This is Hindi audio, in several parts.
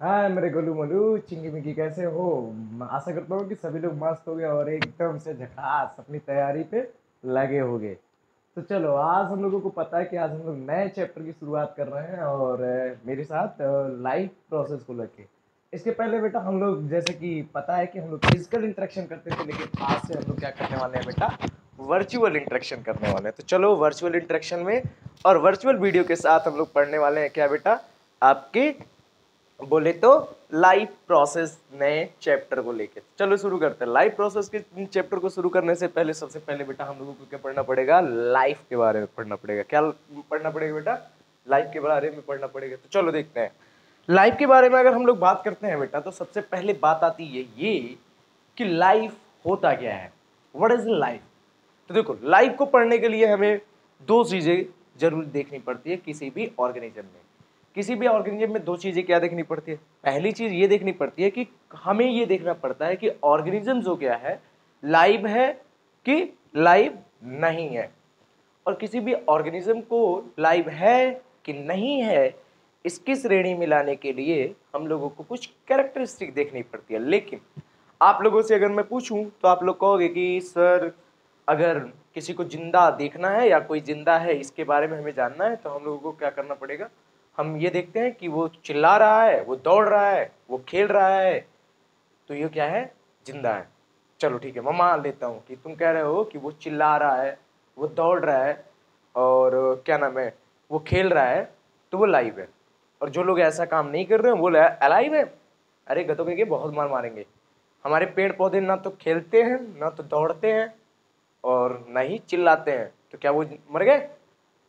हाँ मेरे गोलू मोलू चिंगी मिंगी कैसे हो। मैं आशा करता हूँ कि सभी लोग मस्त हो गए और एकदम से झकास अपनी तैयारी पे लगे होंगे। तो चलो आज हम लोगों को पता है कि आज हम लोग नए चैप्टर की शुरुआत कर रहे हैं और मेरे साथ लाइफ प्रोसेस को लेके। इसके पहले बेटा हम लोग जैसे कि पता है कि हम लोग फिजिकल इंटरेक्शन करते थे, लेकिन आज से हम लोग क्या करने वाले हैं बेटा, वर्चुअल इंटरेक्शन करने वाले हैं। तो चलो वर्चुअल इंटरेक्शन में और वर्चुअल वीडियो के साथ हम लोग पढ़ने वाले हैं क्या बेटा, आपके बोले तो लाइफ प्रोसेस नए चैप्टर को लेके। चलो शुरू करते हैं। लाइफ प्रोसेस के चैप्टर को शुरू करने से पहले सबसे पहले बेटा हम लोगों को क्या पढ़ना पड़ेगा, लाइफ के बारे में पढ़ना पड़ेगा। क्या पढ़ना पड़ेगा बेटा, लाइफ के बारे में पढ़ना पड़ेगा। तो चलो देखते हैं लाइफ के बारे में। अगर हम लोग बात करते हैं बेटा, तो सबसे पहले बात आती है ये कि लाइफ होता क्या है, व्हाट इज लाइफ। तो देखो लाइफ को पढ़ने के लिए हमें दो चीजें जरूर देखनी पड़ती है किसी भी ऑर्गेनिज्म में। किसी भी ऑर्गेनिज्म में दो चीजें क्या देखनी पड़ती है। पहली चीज ये देखनी पड़ती है कि हमें ये देखना पड़ता है कि ऑर्गेनिज्म जो क्या है, लाइव है कि लाइव नहीं है। और किसी भी ऑर्गेनिज्म को लाइव है कि नहीं है, इसकी श्रेणी में लाने के लिए हम लोगों को कुछ कैरेक्टरिस्टिक देखनी पड़ती है। लेकिन आप लोगों से अगर मैं पूछूं तो आप लोग कहोगे कि सर अगर किसी को जिंदा देखना है या कोई जिंदा है इसके बारे में हमें जानना है तो हम लोगों को क्या करना पड़ेगा। हम ये देखते हैं कि वो चिल्ला रहा है, वो दौड़ रहा है, वो खेल रहा है, तो ये क्या है, जिंदा है। चलो ठीक है, मैं मान लेता हूँ कि तुम कह रहे हो कि वो चिल्ला रहा है, वो दौड़ रहा है और क्या नाम है, वो खेल रहा है, तो वो लाइव है। और जो लोग ऐसा काम नहीं कर रहे हैं वो अलाइव है। अरे गधों के बहुत मार मारेंगे। हमारे पेड़ पौधे ना तो खेलते हैं, ना तो दौड़ते हैं और ना ही चिल्लाते हैं, तो क्या वो मर गए?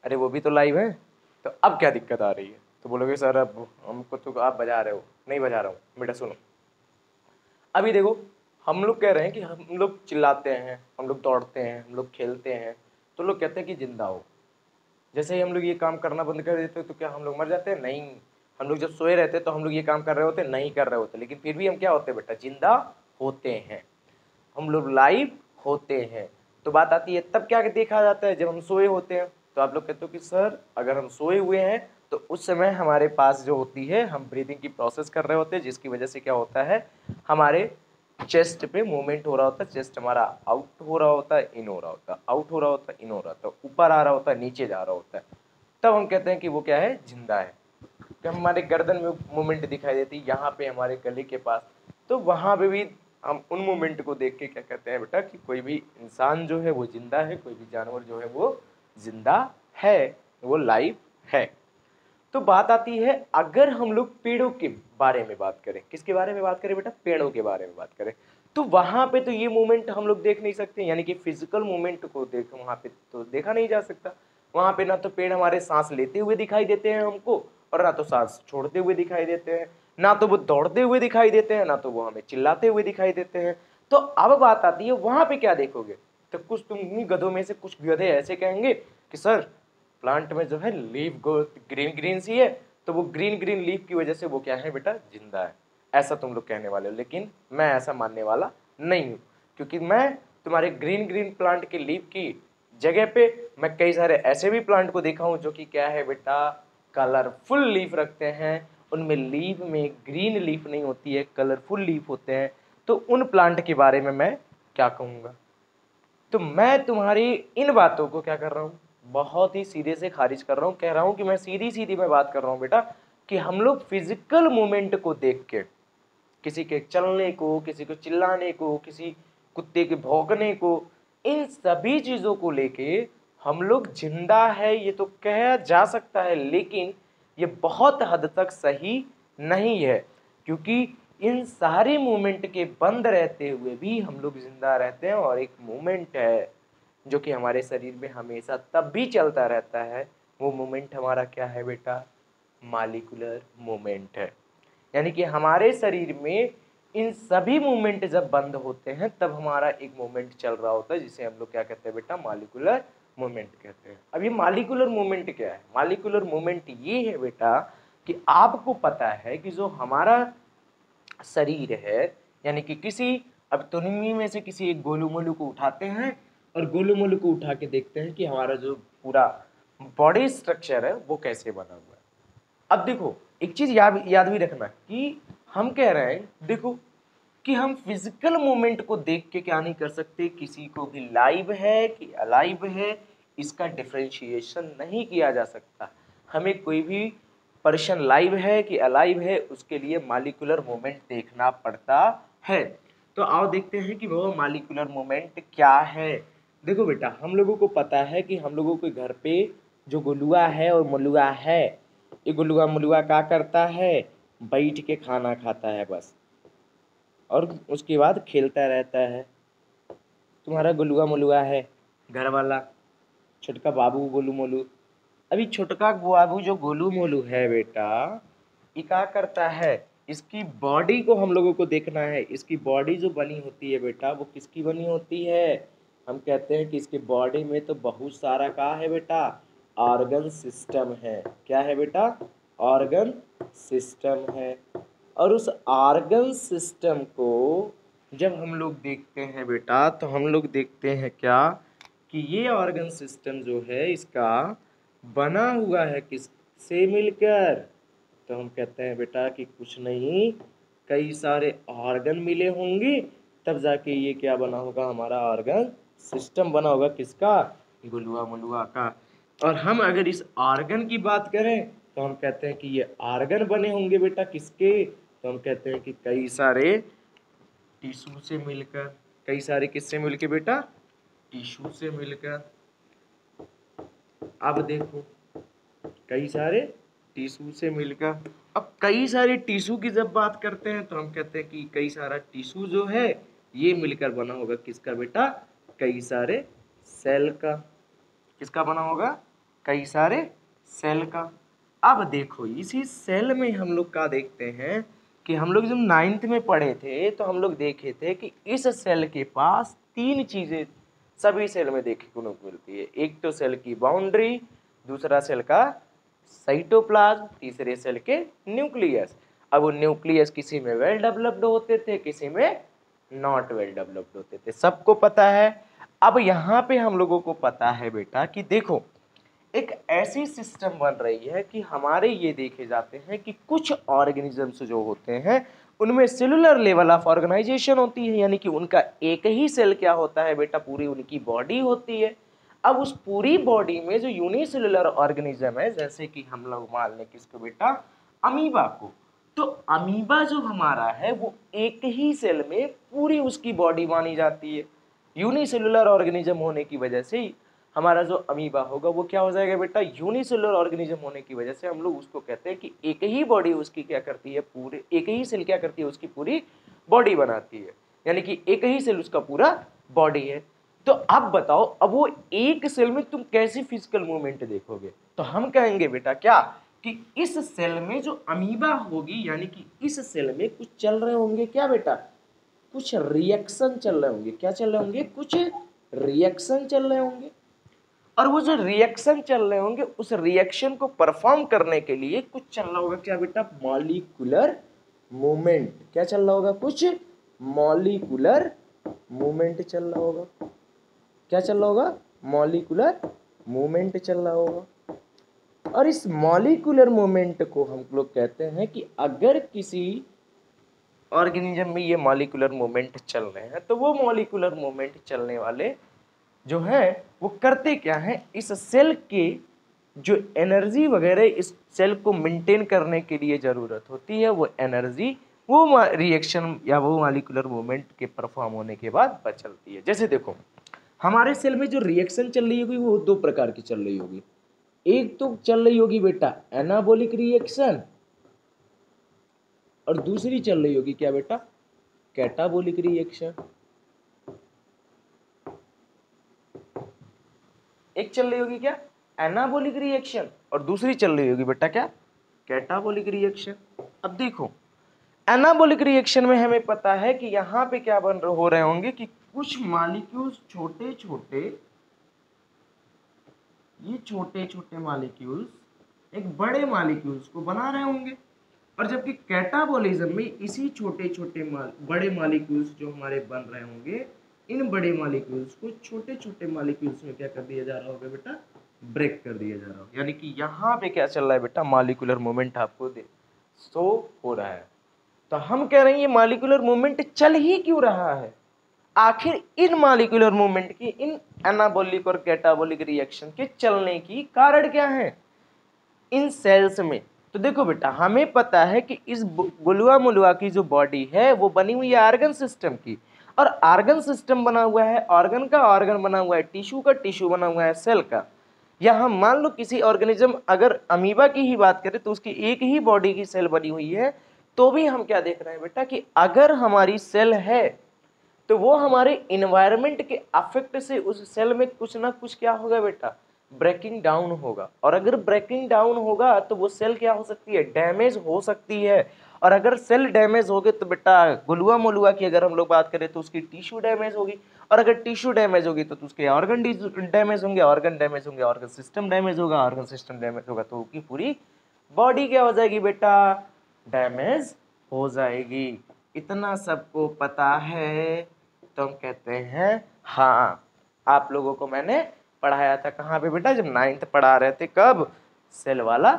अरे वो भी तो लाइव है। तो अब क्या दिक्कत आ रही है? तो बोलोगे सर अब हमको तो आप बजा रहे हो। नहीं बजा रहा हूँ बेटा, सुनो। अभी देखो, हम लोग कह रहे हैं कि हम लोग चिल्लाते हैं, हम लोग दौड़ते हैं, हम लोग खेलते हैं, तो लोग कहते हैं कि जिंदा हो। जैसे ही हम लोग ये काम करना बंद कर देते तो क्या हम लोग मर जाते हैं? नहीं। हम लोग जब सोए रहते तो हम लोग ये काम कर रहे होते, नहीं कर रहे होते, लेकिन फिर भी हम क्या होते बेटा, जिंदा होते हैं। हम लोग लाइव होते हैं। तो बात आती है तब क्या देखा जाता है, जब हम सोए होते हैं। तो आप लोग कहते हो कि सर अगर हम सोए हुए हैं तो उस समय हमारे पास जो होती है, हम ब्रीदिंग की प्रोसेस कर रहे होते हैं, जिसकी वजह से क्या होता है, हमारे चेस्ट पे मूवमेंट हो रहा होता है। चेस्ट हमारा आउट हो रहा होता है, इन हो रहा होता है, आउट हो रहा होता है, इन हो रहा होता है, ऊपर आ रहा होता है, नीचे जा रहा होता है। तब हम कहते हैं कि वो क्या है, जिंदा है। कि हमारे गर्दन में मूवमेंट दिखाई देती है, यहाँ पे हमारे गले के पास, तो वहां पे भी हम उन मूवमेंट को देख के क्या कहते हैं बेटा कि कोई भी इंसान जो है वो जिंदा है, कोई भी जानवर जो है वो जिंदा है, वो लाइव है। तो बात आती है अगर हम लोग पेड़ों के बारे में बात करें, किसके बारे में बात करें बेटा, पेड़ों के बारे में बात करें, तो वहां पे तो ये मूवमेंट हम लोग देख नहीं सकते, यानी कि फिजिकल मूवमेंट को देख वहां पे तो देखा नहीं जा सकता। वहां पे ना तो पेड़ हमारे सांस लेते हुए दिखाई देते हैं हमको, और ना तो सांस छोड़ते हुए दिखाई देते हैं, ना तो वो दौड़ते हुए दिखाई देते हैं, ना तो वो हमें चिल्लाते हुए दिखाई देते हैं। तो अब बात आती है वहां पे क्या देखोगे। तो कुछ तुम इन्हीं गधों में से कुछ गधे ऐसे कहेंगे कि सर प्लांट में जो है लीफ ग्रीन ग्रीन सी है, तो वो ग्रीन ग्रीन लीफ की वजह से वो क्या है बेटा, जिंदा है। ऐसा तुम लोग कहने वाले हो, लेकिन मैं ऐसा मानने वाला नहीं हूँ। क्योंकि मैं तुम्हारे ग्रीन ग्रीन प्लांट के लीफ की जगह पे मैं कई सारे ऐसे भी प्लांट को देखा हूँ जो कि क्या है बेटा, कलरफुल लीफ रखते हैं। उनमें लीफ में ग्रीन लीफ नहीं होती है, कलरफुल लीफ होते हैं। तो उन प्लांट के बारे में मैं क्या कहूँगा। तो मैं तुम्हारी इन बातों को क्या कर रहा हूँ, बहुत ही सीधे से खारिज कर रहा हूँ। कह रहा हूँ कि मैं सीधी सीधी मैं बात कर रहा हूँ बेटा कि हम लोग फिजिकल मूवमेंट को देख के, किसी के चलने को, किसी को चिल्लाने को, किसी कुत्ते के भौंकने को, इन सभी चीजों को लेके हम लोग जिंदा है ये तो कहा जा सकता है, लेकिन ये बहुत हद तक सही नहीं है। क्योंकि इन सारे मूवमेंट के बंद रहते हुए भी हम लोग जिंदा रहते हैं। और एक मूवमेंट है जो कि हमारे शरीर में हमेशा तब भी चलता रहता है, वो मूवमेंट हमारा क्या है बेटा, मालिकुलर मूवमेंट है। यानी कि हमारे शरीर में इन सभी मूवमेंट जब बंद होते हैं तब हमारा एक मूवमेंट चल रहा होता है, जिसे हम लोग क्या कहते हैं बेटा, मालिकुलर मूवमेंट कहते हैं। अब ये मालिकुलर मूवमेंट क्या है, मालिकुलर मूवमेंट ये है बेटा कि आपको पता है कि जो हमारा शरीर है, यानी कि किसी, अब तुम में से किसी एक गोलू मोलू को उठाते हैं और गोलू मोलू को उठा के देखते हैं कि हमारा जो पूरा बॉडी स्ट्रक्चर है वो कैसे बना हुआ है। अब देखो एक चीज याद भी रखना कि हम कह रहे हैं, देखो कि हम फिजिकल मूवमेंट को देख के क्या नहीं कर सकते, किसी को भी लाइव है कि अलाइव है इसका डिफरेंशिएशन नहीं किया जा सकता। हमें कोई भी पर्सन लाइव है कि अलाइव है उसके लिए मॉलिक्यूलर मूवमेंट देखना पड़ता है। तो आओ देखते हैं कि वो मॉलिक्यूलर मूवमेंट क्या है। देखो बेटा, हम लोगों को पता है कि हम लोगों के घर पे जो गुलुआ है और मलुआ है, ये गुलुआ मलुआ क्या करता है, बैठ के खाना खाता है बस, और उसके बाद खेलता रहता है। तुम्हारा गुलुआ मलुआ है घर वाला, छोटका बाबू गोलू मोलू। अभी छोटका बाबू जो गोलू मोलू है बेटा, ये क्या करता है, इसकी बॉडी को हम लोगों को देखना है। इसकी बॉडी जो बनी होती है बेटा, वो किसकी बनी होती है, हम कहते हैं कि इसके बॉडी में तो बहुत सारा क्या है बेटा, ऑर्गन सिस्टम है। क्या है बेटा, ऑर्गन सिस्टम है। और उस ऑर्गन सिस्टम को जब हम लोग देखते हैं बेटा, तो हम लोग देखते हैं क्या कि ये ऑर्गन सिस्टम जो है इसका बना हुआ है किससे मिलकर, तो हम कहते हैं बेटा कि कुछ नहीं, कई सारे ऑर्गन मिले होंगे तब जाके ये क्या बना होगा, हमारा ऑर्गन सिस्टम बना होगा। किसका, गुलुआ मुलुआ का। और हम अगर इस ऑर्गन की बात करें तो हम कहते हैं कि ये ऑर्गन बने होंगे बेटा किसके, तो हम कहते हैं कि कई सारे टिश्यू से मिलकर। कई सारे किससे मिलकर बेटा, टिश्यू से मिलकर। अब देखो, कई सारे टिश्यू से मिलकर। अब कई सारे टिश्यू की जब बात करते हैं तो हम कहते हैं कि कई सारा टिश्यू जो है ये मिलकर बना होगा किसका बेटा, कई सारे सेल का। किसका बना होगा, कई सारे सेल का। अब देखो इसी सेल में हम लोग क्या देखते हैं कि हम लोग जब 9th में पढ़े थे तो हम लोग देखे थे कि इस सेल के पास 3 चीजें सभी सेल में देखने को मिलती है। एक तो सेल की बाउंड्री, दूसरा सेल का साइटोप्लाज्म, तीसरे सेल के न्यूक्लियस। अब वो न्यूक्लियस किसी में वेल डेवलप्ड होते थे, किसी में नॉट वेल डेवलप्ड होते थे, सबको पता है। अब यहाँ पे हम लोगों को पता है बेटा कि देखो एक ऐसी सिस्टम बन रही है कि हमारे ये देखे जाते हैं कि कुछ ऑर्गेनिजम्स जो होते हैं उनमें सेलुलर लेवल ऑफ ऑर्गेनाइजेशन होती है, यानी कि उनका एक ही सेल क्या होता है बेटा, पूरी उनकी बॉडी होती है। अब उस पूरी बॉडी में जो यूनिसेलुलर ऑर्गेनिज्म है, जैसे कि हम लोग मान लें किसको बेटा, अमीबा को, तो अमीबा जो हमारा है वो एक ही सेल में पूरी उसकी बॉडी मानी जाती है। यूनिसेलुलर ऑर्गेनिज्म होने की वजह से ही हमारा जो अमीबा होगा वो क्या हो जाएगा बेटा, यूनिसेलुलर ऑर्गेनिज्म होने की वजह से हम लोग उसको कहते हैं कि एक ही बॉडी उसकी क्या करती है, पूरे एक ही सेल क्या करती है, उसकी पूरी बॉडी बनाती है, यानी कि एक ही सेल उसका पूरा बॉडी है। तो अब बताओ, अब वो एक सेल में तुम कैसी फिजिकल मूवमेंट देखोगे, तो हम कहेंगे बेटा क्या कि इस सेल में जो अमीबा होगी, यानी कि इस सेल में कुछ चल रहे होंगे क्या बेटा, कुछ रिएक्शन चल रहे होंगे। क्या चल रहे होंगे, कुछ रिएक्शन चल रहे होंगे। और वो जो रिएक्शन चल रहे होंगे उस रिएक्शन को परफॉर्म करने के लिए कुछ चल रहा होगा क्या बेटा, मॉलिक्यूलर मूवमेंट। क्या चल रहा होगा, कुछ मॉलिक्यूलर मूवमेंट चल रहा होगा। क्या चल रहा होगा, मॉलिक्यूलर मूवमेंट चल रहा होगा। और इस मॉलिक्यूलर मूवमेंट को हम लोग कहते हैं कि अगर किसी ऑर्गेनिज्म में ये मॉलिक्यूलर मूवमेंट चल रहे हैं तो वो मॉलिक्यूलर मूवमेंट चलने वाले जो है वो करते क्या है, इस सेल के जो एनर्जी वगैरह इस सेल को मेंटेन करने के लिए ज़रूरत होती है, वो एनर्जी वो रिएक्शन या वो मॉलिक्यूलर मूवमेंट के परफॉर्म होने के बाद बचलती है। जैसे देखो हमारे सेल में जो रिएक्शन चल रही होगी वो 2 प्रकार की चल रही होगी। एक तो चल रही होगी बेटा एनाबॉलिक रिएक्शन, और दूसरी चल रही होगी क्या बेटा, कैटाबॉलिक रिएक्शन। एक चल रही होगी क्या, एनाबॉलिक रिएक्शन, और दूसरी चल रही होगी बेटा क्या, कैटाबॉलिक रिएक्शन। अब देखो एनाबॉलिक रिएक्शन में हमें पता है कि यहाँ पे क्या हो रहे होंगे कि कुछ मॉलिक्यूल्स छोटे छोटे, ये छोटे छोटे मॉलिक्यूल्स एक बड़े मॉलिक्यूल्स को बना रहे होंगे। और जबकि कैटाबॉलिज्म में इसी छोटे छोटे बड़े मॉलिक्यूल्स जो हमारे बन रहे होंगे, इन बड़े मॉलिक्यूल्स को छोटे छोटे मॉलिक्यूल्स में क्या कर दिया जा रहा होगा बेटा, ब्रेक कर दिया जा रहा हो, यानी कि यहाँ पे क्या चल रहा है बेटा, मॉलिक्यूलर मूवमेंट आपको दे शो हो रहा है। तो हम कह रहे हैं ये मॉलिक्यूलर मूवमेंट चल ही क्यों रहा है, आखिर इन मॉलिक्यूलर मूवमेंट की, इन एनाबॉलिक और कैटाबॉलिक रिएक्शन के चलने की कारण क्या है इन सेल्स में। तो देखो बेटा, हमें पता है कि इस गुलुआ मुलुआ की जो बॉडी है वो बनी हुई है ऑर्गन सिस्टम की, और ऑर्गन सिस्टम बना हुआ है, ऑर्गन का ऑर्गन बना हुआ है, टिश्यू का टिश्यू बना हुआ है सेल का। या हम मान लो किसी ऑर्गेनिज्म, अगर अमीबा की ही बात करें तो उसकी एक ही बॉडी की सेल बनी हुई है, तो भी हम क्या देख रहे हैं बेटा कि अगर हमारी सेल है तो वो हमारे इन्वायरमेंट के अफेक्ट से उस सेल में कुछ ना कुछ क्या होगा बेटा, ब्रेकिंग डाउन होगा। और अगर ब्रेकिंग डाउन होगा तो वो सेल क्या हो सकती है, डैमेज हो सकती है। और अगर सेल डैमेज हो गए तो बेटा गुलुआ मुलुआ की अगर हम लोग बात करें तो उसकी टिश्यू डैमेज होगी, और अगर टिश्यू डैमेज होगी तो उसके ऑर्गन डैमेज होंगे, ऑर्गन डैमेज होंगे, ऑर्गन सिस्टम डैमेज होगा, ऑर्गन सिस्टम डैमेज होगा तो उसकी पूरी बॉडी क्या हो जाएगी बेटा, डैमेज हो जाएगी। इतना सबको पता है, तो हम कहते हैं हाँ। आप लोगों को मैंने पढ़ाया था कहाँ पे बेटा, जब 9th पढ़ा रहे थे, कब, सेल वाला,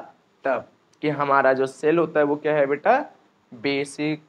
तब, कि हमारा जो सेल होता है वो क्या है बेटा, बेसिक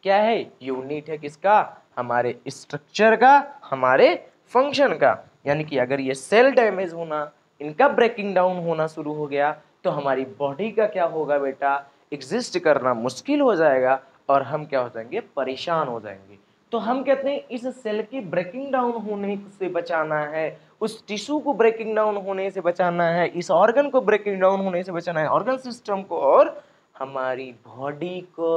क्या है, यूनिट है किसका, हमारे स्ट्रक्चर का, हमारे फंक्शन का। यानी कि अगर ये सेल डैमेज होना, इनका ब्रेकिंग डाउन होना शुरू हो गया तो हमारी बॉडी का क्या होगा बेटा, एग्जिस्ट करना मुश्किल हो जाएगा और हम क्या हो जाएंगे, परेशान हो जाएंगे। तो हम कहते हैं इस सेल की ब्रेकिंग डाउन होने से बचाना है, उस टिश्यू को ब्रेकिंग डाउन होने से बचाना है, इस ऑर्गन को ब्रेकिंग डाउन होने से बचाना है, ऑर्गन सिस्टम को और हमारी बॉडी को।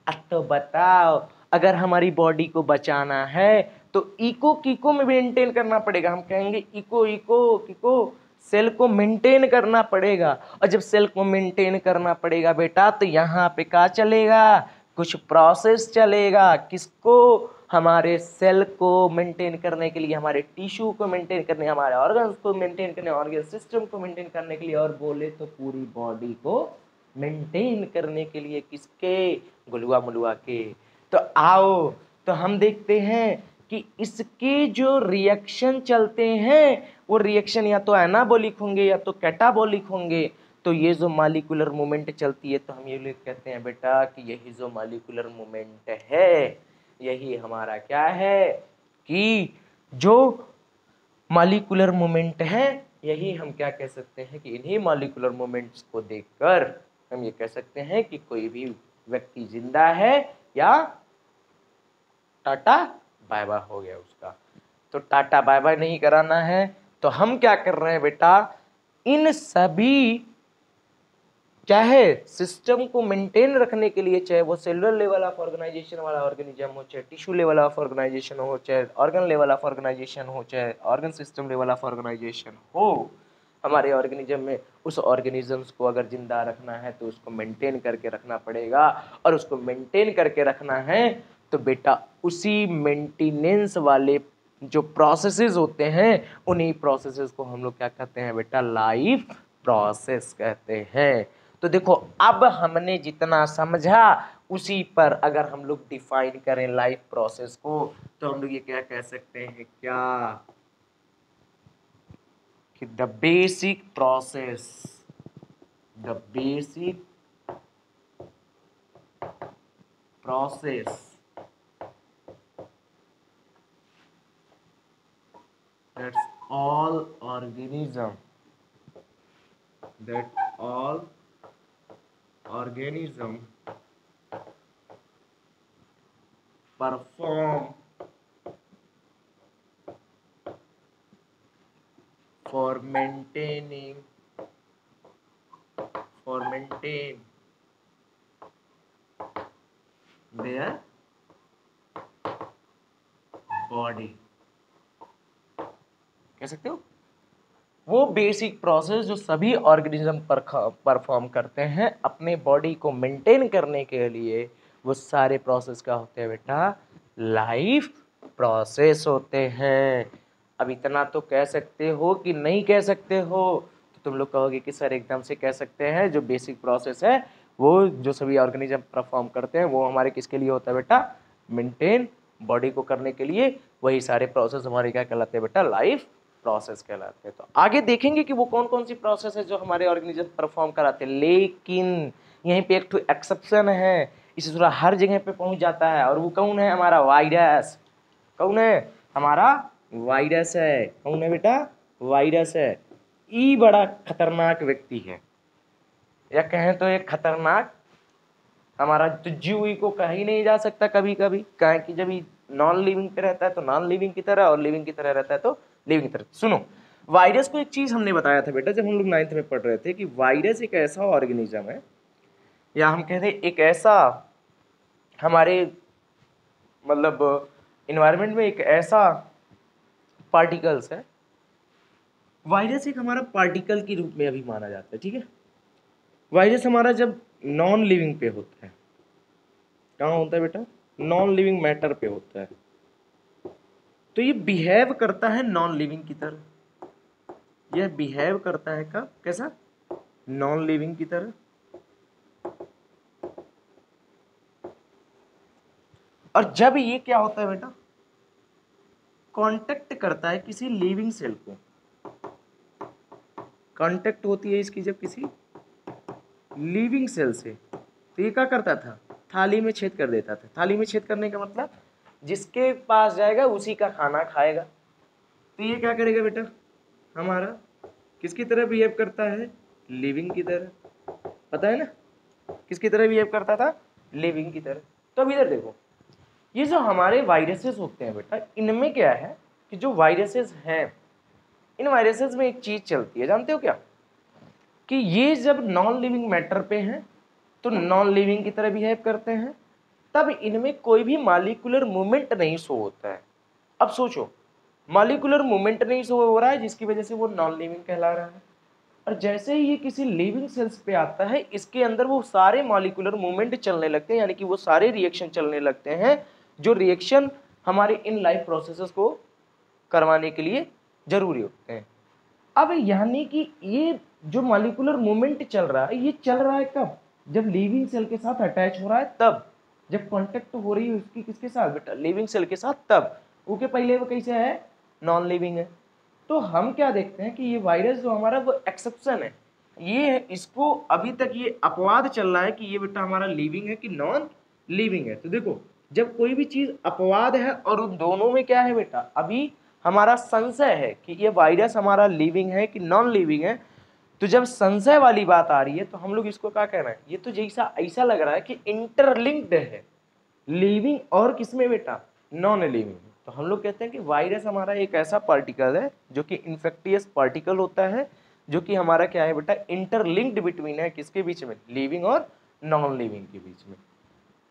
अब तो बताओ, अगर हमारी बॉडी को बचाना है तो इको कीको में मेंटेन करना पड़ेगा। हम कहेंगे इको इको कीको, सेल को मेंटेन करना पड़ेगा। और जब सेल को मेंटेन करना पड़ेगा बेटा तो यहाँ पे क्या चलेगा, कुछ प्रोसेस चलेगा। किसको, हमारे सेल को मेंटेन करने के लिए, हमारे टिश्यू को मेंटेन करने, हमारे ऑर्गन्स को मेंटेन करने, ऑर्गन सिस्टम को मेंटेन करने के लिए, और बोले तो पूरी बॉडी को मेंटेन करने के लिए, किसके, गुलुआ मुलुआ के। तो आओ, तो हम देखते हैं कि इसके जो रिएक्शन चलते हैं वो रिएक्शन या तो एनाबॉलिक होंगे या तो कैटाबॉलिक होंगे। तो ये जो मॉलिक्यूलर मूवमेंट चलती है तो हम ये लोग कहते हैं बेटा कि यही जो मॉलिक्यूलर मूवमेंट है, यही हमारा क्या है, कि जो मॉलिक्यूलर मूवमेंट है, यही हम क्या कह सकते हैं कि इन्हीं मॉलिक्यूलर मूवमेंट्स को देखकर हम ये कह सकते हैं कि कोई भी व्यक्ति जिंदा है या टाटा बाय बाय हो गया उसका। तो टाटा बाय बाय नहीं कराना है, तो हम क्या कर रहे हैं बेटा, इन सभी क्या है, सिस्टम को मेंटेन रखने के लिए, चाहे वो सेलुलर लेवल ऑफ ऑर्गेनाइजेशन वाला ऑर्गेनिज्म हो, चाहे टिश्यू लेवल ऑफ ऑर्गेनाइजेशन हो, चाहे ऑर्गन लेवल ऑफ ऑर्गेनाइजेशन हो, चाहे organ system level of organization हो, हमारे ऑर्गेनिज्म में उस ऑर्गेनिजम्स को अगर जिंदा रखना है तो उसको मेंटेन करके रखना पड़ेगा। और उसको मेंटेन करके रखना है तो बेटा उसी मेंटेनेंस वाले जो प्रोसेसेस होते हैं, उन्हीं प्रोसेसेस को हम लोग क्या कहते हैं बेटा, लाइफ प्रोसेस कहते हैं। तो देखो, अब हमने जितना समझा उसी पर अगर हम लोग डिफाइन करें लाइफ प्रोसेस को तो हम लोग ये क्या कह सकते हैं, क्या कि the basic process that's all organism perform for maintain their body, कह सकते हो। वो बेसिक प्रोसेस जो सभी ऑर्गेनिज्म परफॉर्म करते हैं अपने बॉडी को मेंटेन करने के लिए, वो सारे प्रोसेस क्या होते हैं बेटा, लाइफ प्रोसेस होते हैं। अब इतना तो कह सकते हो कि नहीं कह सकते हो, तो तुम लोग कहोगे कि सर एकदम से कह सकते हैं, जो बेसिक प्रोसेस है वो जो सभी ऑर्गेनिज्म परफॉर्म करते हैं वो हमारे किसके लिए होता है बेटा, मेंटेन बॉडी को करने के लिए। वही सारे प्रोसेस हमारे क्या कहलाते हैं बेटा, लाइफ प्रोसेस कहलाते हैं। तो आगे देखेंगे कि वो कौन कौन सी प्रोसेस है जो हमारे ऑर्गेनिज्म परफॉर्म कराते हैं, लेकिन यहीं पे एक तो एक्सेप्शन है, इसी तरह हर जगह पे पहुंच जाता है, और वो कौन है? हमारा वायरस। कौन है? हमारा वायरस है। कौन है बेटा? वायरस है। ई बड़ा खतरनाक व्यक्ति है, या कहें तो एक खतरनाक हमारा तो जीव ही को कहा ही नहीं जा सकता कभी कभी, कहें कि जब नॉन लिविंग पे रहता है तो नॉन लिविंग की तरह, और लिविंग की तरह रहता है तो लिविंग की तरह। सुनो, वायरस को एक चीज हमने बताया था बेटा जब हम लोग 9th में पढ़ रहे थे, कि वायरस एक ऐसा ऑर्गेनिज्म है, या हम कहते हैं एक ऐसा हमारे मतलब इन्वायरमेंट में एक ऐसा पार्टिकल्स है, वायरस एक हमारा पार्टिकल के रूप में अभी माना जाता है, ठीक है। वायरस हमारा जब नॉन लिविंग पे होता है, कहाँ होता है बेटा? नॉन लिविंग मैटर पे होता है, तो ये बिहेव करता है नॉन लिविंग की तरह। यह बिहेव करता है कब? कैसा? नॉन लिविंग की तरह। और जब ये क्या होता है बेटा? कांटेक्ट करता है किसी लिविंग सेल को, कांटेक्ट होती है इसकी जब किसी लिविंग सेल से, तो ये क्या करता था? थाली में छेद कर देता था। थाली में छेद करने का मतलब जिसके पास जाएगा उसी का खाना खाएगा। तो ये क्या करेगा बेटा? हमारा किसकी तरह बिहेव करता है? लिविंग की तरह। पता है ना किसकी तरह बिहेव करता था? लिविंग की तरह। तो अब इधर देखो, ये जो हमारे वायरसेस होते हैं बेटा, इनमें क्या है कि जो वायरसेस हैं, इन वायरसेस में एक चीज चलती है, जानते हो क्या? कि ये जब नॉन लिविंग मैटर पे हैं तो नॉन लिविंग की तरह बिहेव करते हैं, तब इनमें कोई भी मॉलिक्यूलर मूवमेंट नहीं शो होता है। अब सोचो, मॉलिक्यूलर मूवमेंट नहीं शो हो रहा है, जिसकी वजह से वो नॉन लिविंग कहला रहा है। और जैसे ही ये किसी लिविंग सेल्स पे आता है, इसके अंदर वो सारे मॉलिक्यूलर मूवमेंट चलने लगते हैं, यानी कि वो सारे रिएक्शन चलने लगते हैं जो रिएक्शन हमारे इन लाइफ प्रोसेसेस को करवाने के लिए जरूरी होते हैं। अब यानी कि ये जो मॉलिक्यूलर मूवमेंट चल रहा है, ये चल रहा है कब? जब लिविंग सेल के साथ अटैच हो रहा है तब, जब कांटेक्ट हो रही है उसकी किसके साथ बेटा? लिविंग सेल के साथ, तब। उसके पहले वो कैसे है? नॉन लिविंग है। तो हम क्या देखते हैं कि ये वायरस जो हमारा वो एक्सेप्शन है, ये इसको अभी तक ये अपवाद चल रहा है कि ये बेटा हमारा लिविंग है कि नॉन लिविंग है। तो देखो, जब कोई भी चीज अपवाद है और उन दोनों में क्या है बेटा, अभी हमारा संशय है कि ये वायरस हमारा लिविंग है कि नॉन लिविंग है, तो जब संशय वाली बात आ रही है तो हम लोग इसको क्या कहना है? ये तो जैसा ऐसा लग रहा है कि इंटरलिंक्ड है लिविंग और किसमें बेटा? Non living. तो हम लोग कहते हैं कि वायरस हमारा एक ऐसा पार्टिकल है जो कि इन्फेक्टियस पार्टिकल होता है, जो कि हमारा क्या है बेटा? इंटरलिंक्ड बिटवीन है किसके बीच में? लिविंग और नॉन लिविंग के बीच में।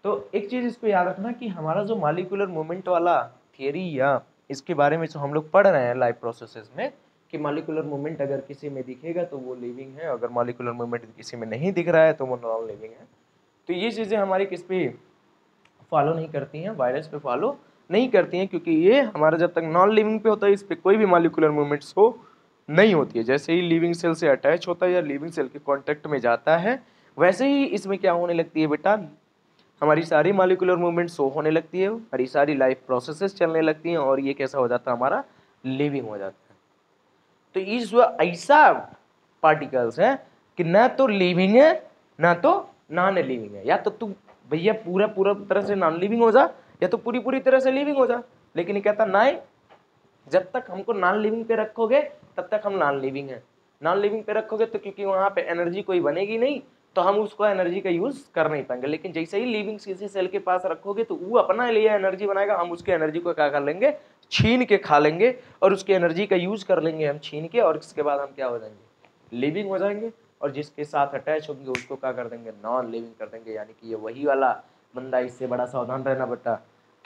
तो एक चीज इसको याद रखना कि हमारा जो मॉलिक्यूलर मूवमेंट वाला थियरी या इसके बारे में जो हम लोग पढ़ रहे हैं लाइफ प्रोसेसेस में, कि मॉलिक्यूलर मूवमेंट अगर किसी में दिखेगा तो वो लिविंग है, अगर मॉलिक्यूलर मूवमेंट किसी में नहीं दिख रहा है तो वो नॉन लिविंग है। तो ये चीज़ें हमारी किस पे फॉलो नहीं करती हैं? वायरस पे फॉलो नहीं करती हैं, क्योंकि ये हमारा जब तक नॉन लिविंग पे होता है इस पर कोई भी मॉलिक्यूलर मूवमेंट शो नहीं होती है। जैसे ही लिविंग सेल से अटैच होता है या लिविंग सेल के कॉन्टेक्ट में जाता है, वैसे ही इसमें क्या होने लगती है बेटा? हमारी सारी मॉलिक्यूलर मूवमेंट शो होने लगती है, हमारी सारी लाइफ प्रोसेसेस चलने लगती हैं, और ये कैसा हो जाता है? हमारा लिविंग हो जाता है। तो इस ऐसा पार्टिकल्स है कि ना तो लिविंग है ना तो नॉन लिविंग है। या तो तू भैया पूरा पूरा तरह से नॉन लिविंग हो जा, या तो पूरी पूरी तरह से लिविंग हो जा। लेकिन ये कहता नहीं, जब तक हमको नॉन लिविंग पे रखोगे तब तक हम नॉन लिविंग है। नॉन लिविंग पे रखोगे तो क्योंकि वहां पे एनर्जी कोई बनेगी नहीं, तो हम उसको एनर्जी का यूज कर नहीं पाएंगे। लेकिन जैसे ही लिविंग किसी सेल के पास रखोगे तो वो अपना लिए एनर्जी बनाएगा, हम उसके एनर्जी को क्या कर लेंगे? छीन के खा लेंगे, और उसकी एनर्जी का यूज कर लेंगे हम छीन के, और इसके बाद हम क्या हो जाएंगे? लिविंग हो जाएंगे। और जिसके साथ अटैच होंगे उसको क्या कर देंगे? नॉन लिविंग कर देंगे। यानी कि ये वही वाला बंदा, इससे बड़ा सावधान रहना बेटा।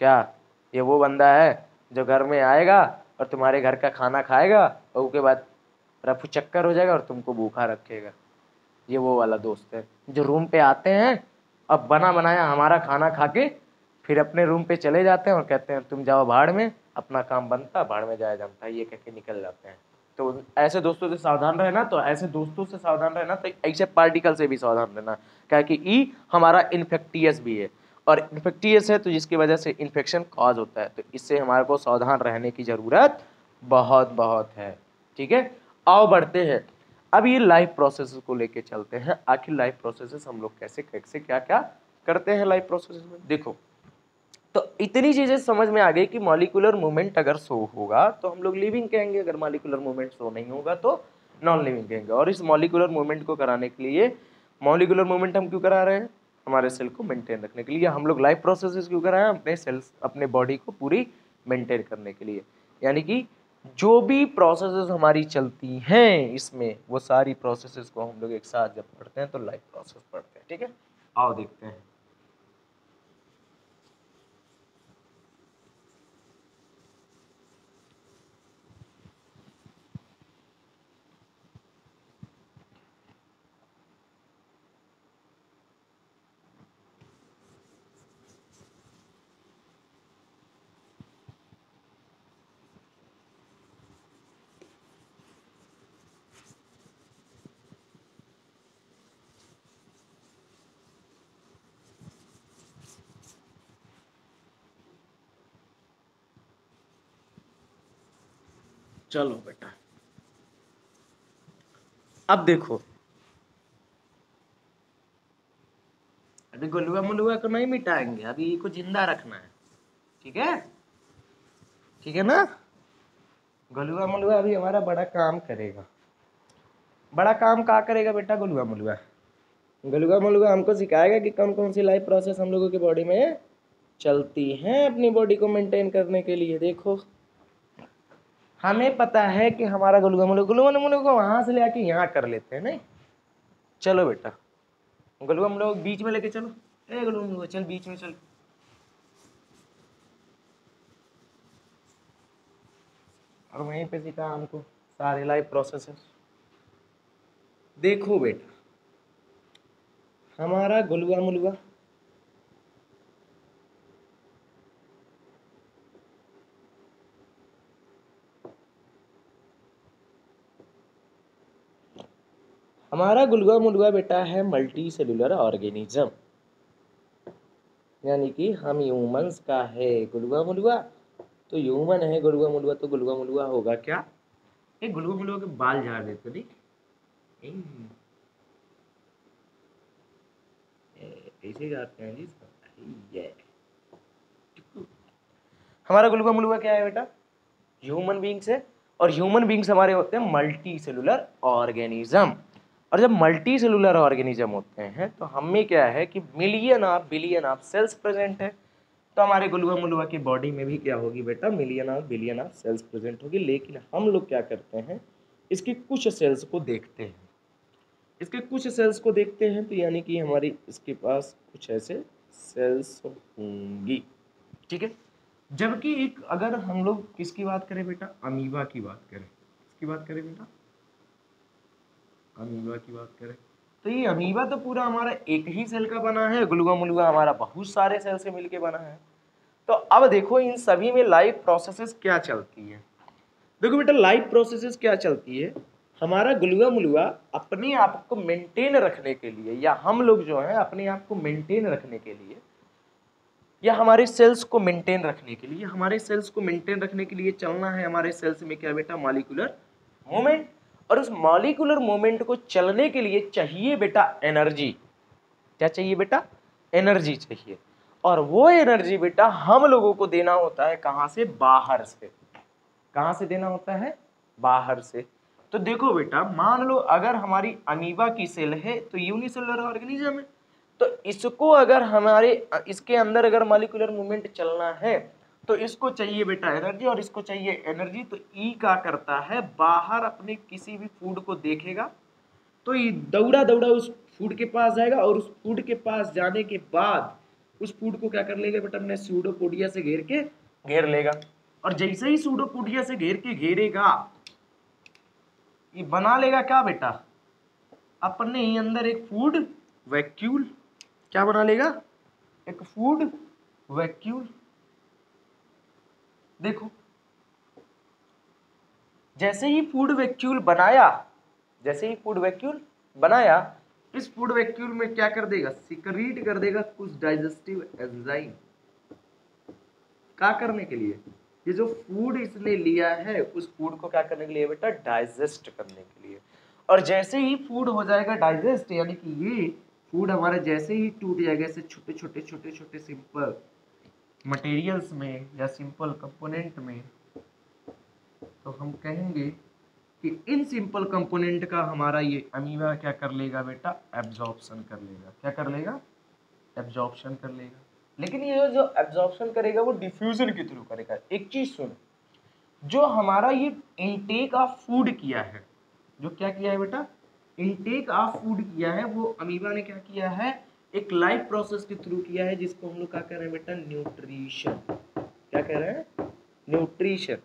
क्या ये वो बंदा है जो घर में आएगा और तुम्हारे घर का खाना खाएगा और उसके बाद रफू चक्कर हो जाएगा और तुमको भूखा रखेगा? ये वो वाला दोस्त है जो रूम पे आते हैं, अब बना बनाया हमारा खाना खा के फिर अपने रूम पे चले जाते हैं और कहते हैं तुम जाओ भाड़ में, अपना काम बनता, भाड़ में जाया जानता है, ये कह के निकल जाते हैं। तो ऐसे दोस्तों से सावधान रहना। तो ऐसे दोस्तों से सावधान रहना, तो ऐसे पार्टिकल से भी सावधान रहना, क्या कि ई हमारा इन्फेक्टियस भी है, और इन्फेक्टियस है तो जिसकी वजह से इन्फेक्शन कॉज होता है। तो इससे हमारे को सावधान रहने की ज़रूरत बहुत बहुत है। ठीक है, आओ बढ़ते हैं। अब ये लाइफ प्रोसेसेस को लेके चलते हैं, आखिर लाइफ प्रोसेसेस हम लोग कैसे कैसे क्या क्या करते हैं लाइफ प्रोसेसेस में। देखो, तो इतनी चीजें समझ में आ गई कि मॉलिक्यूलर मूवमेंट अगर शो होगा तो हम लोग लिविंग कहेंगे, अगर मॉलिक्यूलर मूवमेंट शो नहीं होगा तो नॉन लिविंग कहेंगे। और इस मॉलिक्यूलर मूवमेंट को कराने के लिए, मॉलिक्यूलर मूवमेंट हम क्यों करा रहे हैं, हमारे सेल को मेंटेन रखने के लिए। हम लोग लाइफ प्रोसेसेस क्यों करा रहे हैं, अपने सेल्स, अपने बॉडी को पूरी मेंटेन करने के लिए। यानी कि जो भी प्रोसेसेस हमारी चलती हैं इसमें, वो सारी प्रोसेसेस को हम लोग एक साथ जब पढ़ते हैं तो लाइफ प्रोसेस पढ़ते हैं। ठीक है, आओ देखते हैं। चलो बेटा, अब देखो, अभी गुलुआ मुलुआ को नहीं मिटाएंगे, अभी को जिंदा रखना है। ठीक है, ठीक है ना। गुलुआ मुलुआ अभी हमारा बड़ा काम करेगा। बड़ा काम क्या करेगा बेटा गुलुआ मुलुआ? गुलुआ मुलुआ हमको सिखाएगा कि कौन कौन सी लाइफ प्रोसेस हम लोगों की बॉडी में चलती हैं अपनी बॉडी को मेंटेन करने के लिए। देखो, हमें पता है कि हमारा गुलुआ मुलुआ को वहां से ले आके यहाँ कर लेते हैं, नहीं? चलो बेटा, गुलुआ मुलुआ बीच में लेके चलो। ए गुलुआ मुलुआ चल बीच में चल। और वहीं पे सिखा हमको सारे लाइफ प्रोसेसेस। देखो बेटा, हमारा गुलुआ मुलुआ हमारा गुलुआ मुलुआ बेटा है मल्टी सेलुलर ऑर्गेनिज्म। यानी कि हम ह्यूमंस का है गुलुआ मुलुआ, तो ह्यूमन है गुलुआ मुलुआ, तो गुलुआ मुलुआ होगा क्या? ये गुलुआ मुलुआ के बाल झाड़ देते नहीं, ऐसे जाते हैं जी। ये हमारा गुलुआ मुलुआ क्या है बेटा? ह्यूमन बींग्स है। और ह्यूमन बींग्स हमारे होते हैं मल्टी सेलुलर ऑर्गेनिज्म। और जब मल्टी सेलुलर ऑर्गेनिज्म होते हैं तो हमें क्या है कि million of billion of cells present है। तो हमारे गुलुआ मुलुआ की बॉडी में भी क्या होगी बेटा? Million of billion of cells present होगी। लेकिन हम लोग क्या करते हैं, इसकी कुछ सेल्स को देखते हैं। इसके कुछ सेल्स को देखते हैं तो यानी कि हमारी इसके पास कुछ ऐसे सेल्स होंगी। ठीक है, जबकि एक अगर हम लोग किसकी बात करें बेटा? अमीबा की बात करें। किसकी बात करें बेटा? अमीबा की बात करें तो ये अमीबा तो पूरा हमारा एक ही सेल का बना है, गुलुआ मुलुआ हमारा बहुत सारे सेल से मिलके बना है। तो अब देखो इन सभी में लाइफ प्रोसेसेस क्या चलती है। देखो बेटा, लाइफ प्रोसेसेस क्या चलती है, हमारा गुलुआ मुलुआ अपने आप को मेंटेन रखने के लिए, या हम लोग जो है अपने आप को मेंटेन रखने के लिए, या हमारे सेल्स को मेंटेन रखने के लिए, हमारे सेल्स को मेंटेन रखने के लिए चलना है हमारे सेल्स में क्या बेटा? Molecular movement. और उस मॉलिक्यूलर मूवमेंट को चलने के लिए चाहिए बेटा एनर्जी। क्या चाहिए बेटा? एनर्जी चाहिए। और वो एनर्जी बेटा हम लोगों को देना होता है कहाँ से? बाहर से। कहाँ से देना होता है? बाहर से। तो देखो बेटा, मान लो अगर हमारी अमीबा की सेल है तो यूनिसेलुलर ऑर्गेनिज्म है, तो इसको अगर हमारे इसके अंदर अगर मॉलिक्यूलर मूवमेंट चलना है तो इसको चाहिए बेटा एनर्जी, और इसको चाहिए एनर्जी। तो ई क्या करता है? बाहर अपने किसी भी फूड को देखेगा तो ये दौड़ा दौड़ा उस फूड के पास जाएगा, और उस फूड के पास जाने के बाद उस फूड को क्या कर लेगा बेटा? अपने सूडोपोडिया से घेर लेगा। और जैसे ही सूडोपोडिया से घेर के घेरेगा, ये बना लेगा क्या बेटा? अपने ही अंदर एक फूड वैक्यूल। क्या बना लेगा? एक फूड वैक्यूल। देखो, जैसे ही फूड वैक्यूल बनाया, जैसे ही फूड वैक्यूल बनाया, इस फूड वैक्यूल में क्या कर देगा? सिक्रीट कर देगा कुछ डाइजेस्टिव एंजाइम। क्या करने के लिए? ये जो फूड इसने लिया है उस फूड को क्या करने के लिए बेटा, डाइजेस्ट करने के लिए। और जैसे ही फूड हो जाएगा डाइजेस्ट, यानी कि ये फूड हमारा जैसे ही टूट जाएगा ऐसे छोटे छोटे छोटे छोटे सिंपल मटेरियल्स में या सिंपल कंपोनेंट में, तो हम कहेंगे कि इन सिंपल कंपोनेंट का हमारा ये अमीबा क्या कर लेगा बेटा, एब्जॉर्प्शन कर लेगा। क्या कर लेगा, एब्जॉर्प्शन कर लेगा। लेकिन ये जो एब्जॉर्प्शन करेगा वो डिफ्यूजन के थ्रू करेगा। एक चीज सुन, जो हमारा ये इनटेक ऑफ फूड किया है, जो क्या किया है बेटा, इनटेक ऑफ फूड किया है, वो अमीबा ने क्या किया है, एक लाइफ प्रोसेस के थ्रू किया है, जिसको हम लोग क्या कह रहे हैं बेटा, न्यूट्रिशन। क्या कह रहे हैं, न्यूट्रिशन।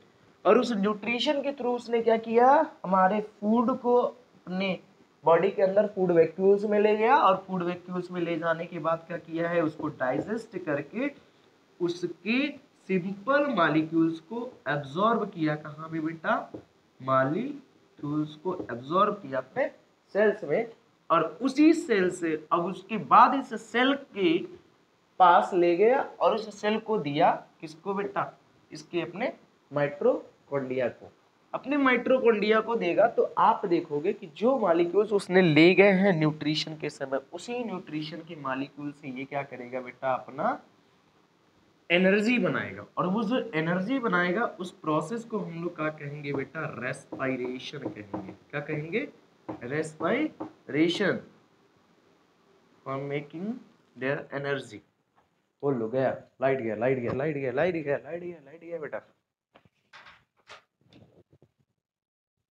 और उस न्यूट्रिशन के थ्रू उसने क्या किया, हमारे फूड को अपने बॉडी के अंदर फूड वैक्यूल्स में ले गया, और फूड वैक्यूल्स में ले जाने के बाद क्या किया है, उसको डाइजेस्ट करके उसके सिंपल मॉलिक्यूल्स को एब्जॉर्ब किया। कहाँ भी बेटा, मॉलिक्यूल्स को एब्जॉर्ब किया अपने सेल्स में, और उसी सेल से अब उसके बाद इस सेल के पास ले गया और उस सेल को दिया, किसको बेटा, इसके अपने माइटोकॉन्ड्रिया को। अपने माइटोकॉन्ड्रिया को देगा तो आप देखोगे कि जो मॉलिक्यूल्स उसने ले गए हैं न्यूट्रिशन के समय, उसी न्यूट्रिशन के मॉलिक्यूल से ये क्या करेगा बेटा, अपना एनर्जी बनाएगा। और वो जो एनर्जी बनाएगा उस प्रोसेस को हम लोग क्या कहेंगे बेटा, रेस्पायरेशन कहेंगे। क्या कहेंगे, respiration, for making their energy. बोल लो, गया लाइट, गया लाइट, गया लाइट, गया लाइट, गया लाइट, गया लाइट, गया बेटा।